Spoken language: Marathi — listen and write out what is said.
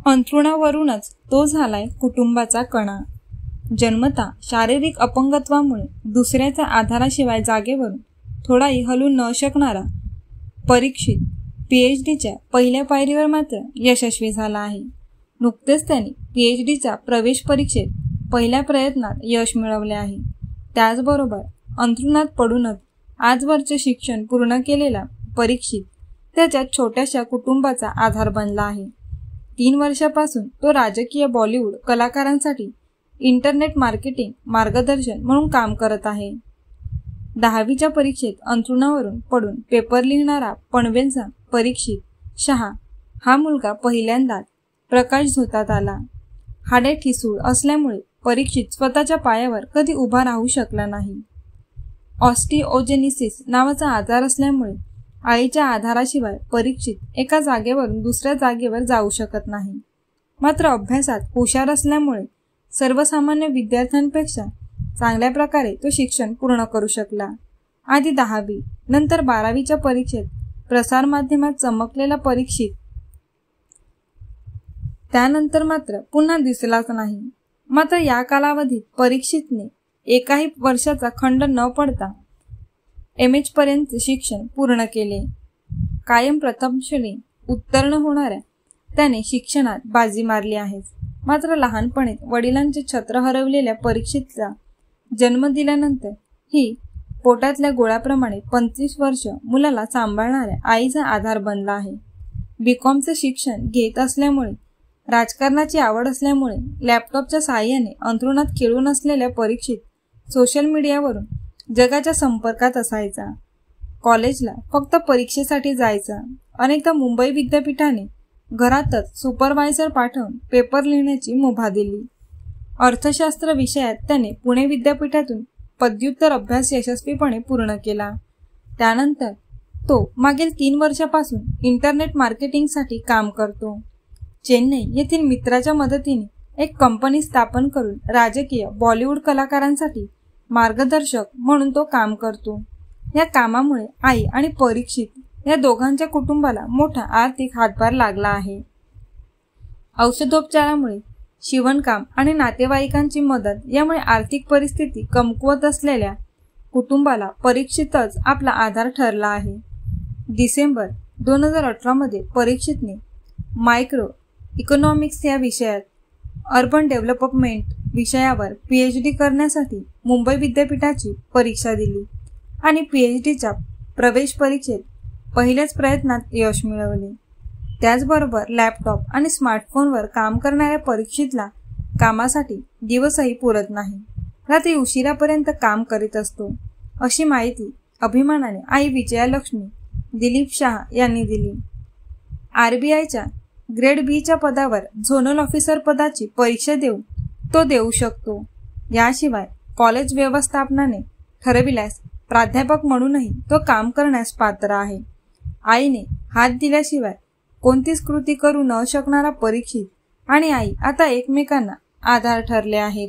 अंथरुणावरूनच तो झालाय कुटुंबाचा कणा. जन्मता शारीरिक अपंगत्वामुळे दुसऱ्याच्या आधाराशिवाय जागेवरून थोडाही हलू न शकणारा परीक्षित PhDच्या पहिल्या पायरीवर मात्र यशस्वी झाला आहे. नुकतेच त्यांनी PhDच्या प्रवेश परीक्षेत पहिल्या प्रयत्नात यश मिळवले आहे. त्याचबरोबर अंथरुणात पडूनच आजवरचे शिक्षण पूर्ण केलेला परीक्षित त्याच्या छोट्याशा कुटुंबाचा आधार बनला आहे. 3 वर्षापासून तो राजकीय बॉलिवूड कलाकारांसाठी इंटरनेट मार्केटिंग मार्गदर्शन म्हणून काम करत आहे. 10वीच्या परीक्षेत अंथरुणावरून पडून पेपर लिहिणारा पनवेलचा परीक्षित शहा हा मुलगा पहिल्यांदाच प्रकाश झोतात आला. हाडे ठिसूळ असल्यामुळे परीक्षित स्वतःच्या पायावर कधी उभा राहू शकला नाही. ऑस्टिओजेनिसिस नावाचा आजार असल्यामुळे आईच्या आधाराशिवाय परीक्षित एका जागेवरून दुसऱ्या जागेवर जाऊ शकत नाही. मात्र अभ्यासात हुशार असल्यामुळे सर्वसामान्य विद्यार्थ्यांपेक्षा चांगल्या प्रकारे तो शिक्षण पूर्ण करू शकला. आधी 10वी नंतर 12वीच्या परीक्षेत प्रसारमाध्यमात चमकलेला परीक्षित त्यानंतर मात्र पुन्हा दिसलाच नाही. मात्र या कालावधीत परीक्षितने एकाही वर्षाचा खंड न पडता MH पर्यंत शिक्षण पूर्ण केले. कायम प्रथम श्रेणी उत्तीर्ण होणाऱ्या त्याने शिक्षणात बाजी मारली आहे. मात्र लहानपणीच वडिलांचे छत्र हरवलेल्या परीक्षितला जन्म दिल्यानंतर ही पोटातल्या गोळ्याप्रमाणे 25 वर्ष मुलाला सांभाळणाऱ्या आईचा आधार बनला आहे. BComचे शिक्षण घेत असल्यामुळे राजकारणाची आवड असल्यामुळे लॅपटॉपच्या साहाय्याने अंथरुणात खेळून असलेल्या परीक्षित सोशल मीडियावरून जगाच्या संपर्कात असायचा. कॉलेजला फक्त परीक्षेसाठी जायचा. अनेकदा मुंबई विद्यापीठाने घरातच सुपरवायझर पाठवून पेपर लिहिण्याची मुभा दिली. अर्थशास्त्र विषयात त्याने पुणे विद्यापीठातून पदव्युत्तर अभ्यास यशस्वीपणे पूर्ण केला. त्यानंतर तो मागील 3 वर्षापासून इंटरनेट मार्केटिंगसाठी काम करतो. चेन्नई येथील मित्राच्या मदतीने एक कंपनी स्थापन करून राजकीय बॉलिवूड कलाकारांसाठी मार्गदर्शक म्हणून तो काम करतो. या कामामुळे आई आणि परीक्षित या दोघांच्या कुटुंबाला मोठा आर्थिक हातभार लागला आहे. औषधोपचारामुळे शिवणकाम आणि नातेवाईकांची मदत यामुळे आर्थिक परिस्थिती कमकुवत असलेल्या कुटुंबाला परीक्षितच आपला आधार ठरला आहे. डिसेंबर 2018 मध्ये परीक्षितने मायक्रो इकॉनॉमिक्स या विषयात अर्बन डेव्हलपमेंट विषयावर PhD करण्यासाठी मुंबई विद्यापीठाची परीक्षा दिली आणि PhDच्या प्रवेश परीक्षेत पहिल्याच प्रयत्नात यश मिळवले. त्याचबरोबर लॅपटॉप आणि स्मार्टफोनवर काम करणाऱ्या परीक्षितला कामासाठी दिवसही पुरत नाही. रात्री उशिरापर्यंत काम करीत असतो, अशी माहिती अभिमानाने आई विजयालक्ष्मी दिलीप शहा यांनी दिली. RBIच्या ग्रेड Bच्या पदावर झोनल ऑफिसर पदाची परीक्षा देऊन तो देऊ शकतो. याशिवाय कॉलेज व्यवस्थापनाने ठरविल्यास प्राध्यापक म्हणूनही तो काम करण्यास पात्र आहे. आईने हात दिल्याशिवाय कोणतीच कृती करू न शकणारा परीक्षित आणि आई आता एकमेकांना आधार ठरले आहेत.